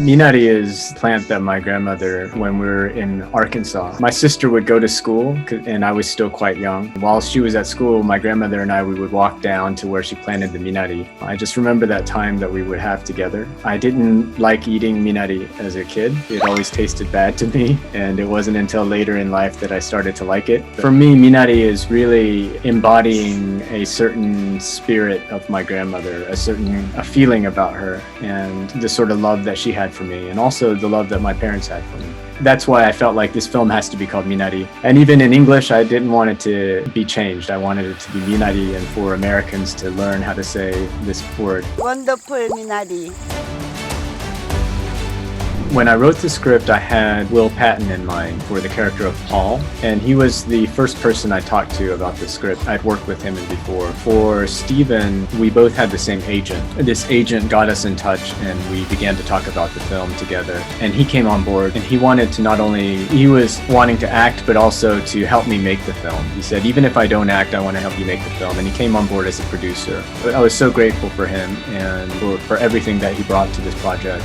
Minari is a plant that my grandmother, when we were in Arkansas, my sister would go to school and I was still quite young. While she was at school, my grandmother and we would walk down to where she planted the Minari. I just remember that time that we would have together. I didn't like eating Minari as a kid. It always tasted bad to me, and it wasn't until later in life that I started to like it. For me, Minari is really embodying a certain spirit of my grandmother, a feeling about her, and the sort of love that she had for me, and also the love that my parents had for me. That's why I felt like this film has to be called Minari. And even in English, I didn't want it to be changed. I wanted it to be Minari, and for Americans to learn how to say this word. Wonderful Minari. When I wrote the script, I had Will Patton in mind for the character of Paul, and he was the first person I talked to about the script. I'd worked with him before. For Steven, we both had the same agent. This agent got us in touch, and we began to talk about the film together. And he came on board, and he wanted to he was wanting to act, but also to help me make the film. He said, even if I don't act, I want to help you make the film. And he came on board as a producer. But I was so grateful for him and for everything that he brought to this project.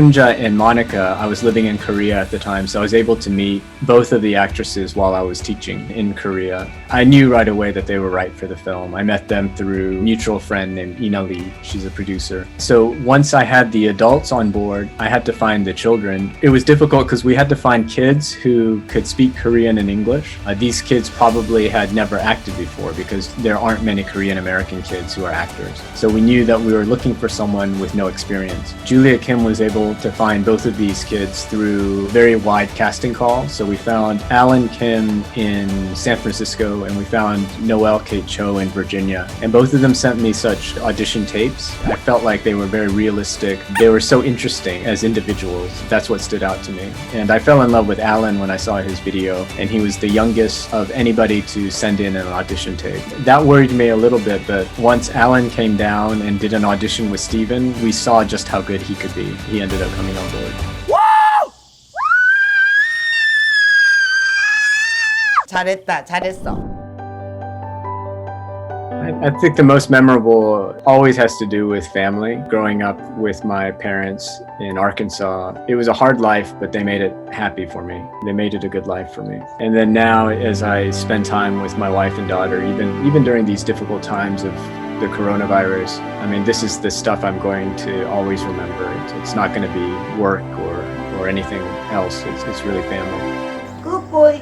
Sunja and Monica, I was living in Korea at the time, so I was able to meet both of the actresses while I was teaching in Korea. I knew right away that they were right for the film. I met them through a mutual friend named Ina Lee. She's a producer. So once I had the adults on board, I had to find the children. It was difficult because we had to find kids who could speak Korean and English. These kids probably had never acted before because there aren't many Korean American kids who are actors. So we knew that we were looking for someone with no experience. Julia Kim was able to find both of these kids through very wide casting calls. So we found Alan Kim in San Francisco, and we found Noelle Kate Cho in Virginia. And both of them sent me such audition tapes. I felt like they were very realistic. They were so interesting as individuals. That's what stood out to me. And I fell in love with Alan when I saw his video, and he was the youngest of anybody to send in an audition tape. That worried me a little bit, but once Alan came down and did an audition with Steven, we saw just how good he could be. He ended up coming on board. 잘했다, 잘했어. I think the most memorable always has to do with family. Growing up with my parents in Arkansas, it was a hard life, but they made it happy for me. They made it a good life for me. And then now, as I spend time with my wife and daughter, even during these difficult times of the coronavirus, I mean, this is the stuff I'm going to always remember. It's not going to be work or anything else. It's really family. Good boy.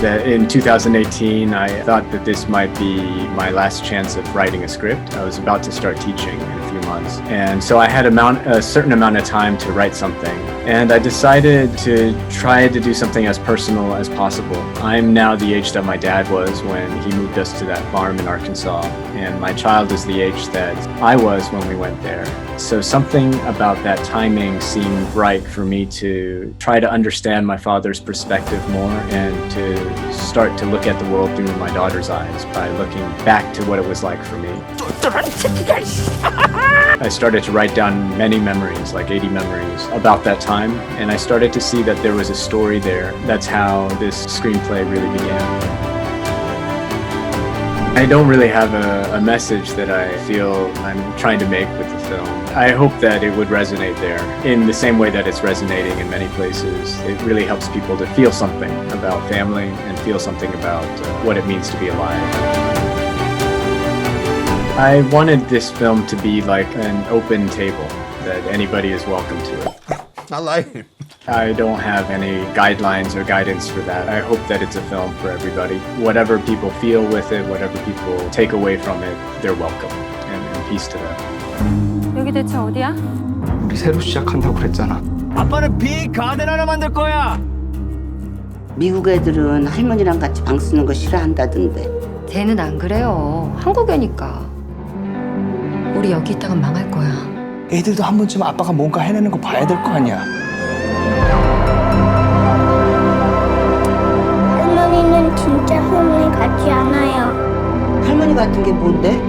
In 2018, I thought that this might be my last chance of writing a script. I was about to start teaching in a few months. And so I had a certain amount of time to write something. And I decided to try to do something as personal as possible. I'm now the age that my dad was when he moved us to that farm in Arkansas. And my child is the age that I was when we went there. So something about that timing seemed right for me to try to understand my father's perspective more and to start to look at the world through my daughter's eyes by looking back to what it was like for me. I started to write down many memories, like 80 memories about that time, and I started to see that there was a story there. That's how this screenplay really began. I don't really have a message that I feel I'm trying to make with the film. I hope that it would resonate there in the same way that it's resonating in many places. It really helps people to feel something about family and feel something about what it means to be alive. I wanted this film to be like an open table, that anybody is welcome to it. I like it. I don't have any guidelines or guidance for that. I hope that it's a film for everybody. Whatever people feel with it, whatever people take away from it, they're welcome. And peace to them. 여기 대체 어디야? 우리 새로 시작한다고 그랬잖아. 아빠는 빅 가든 하나 만들 거야. 미국 애들은 할머니랑 같이 방 쓰는 거 싫어한다던데. 쟤는 안 그래요. 한국 애니까. 우리 여기 있다가 망할 거야. 애들도 한 번쯤 아빠가 뭔가 해내는 거 봐야 될 거 아니야. 할머니는 진짜 할머니 같지 않아요. 할머니 같은 게 뭔데?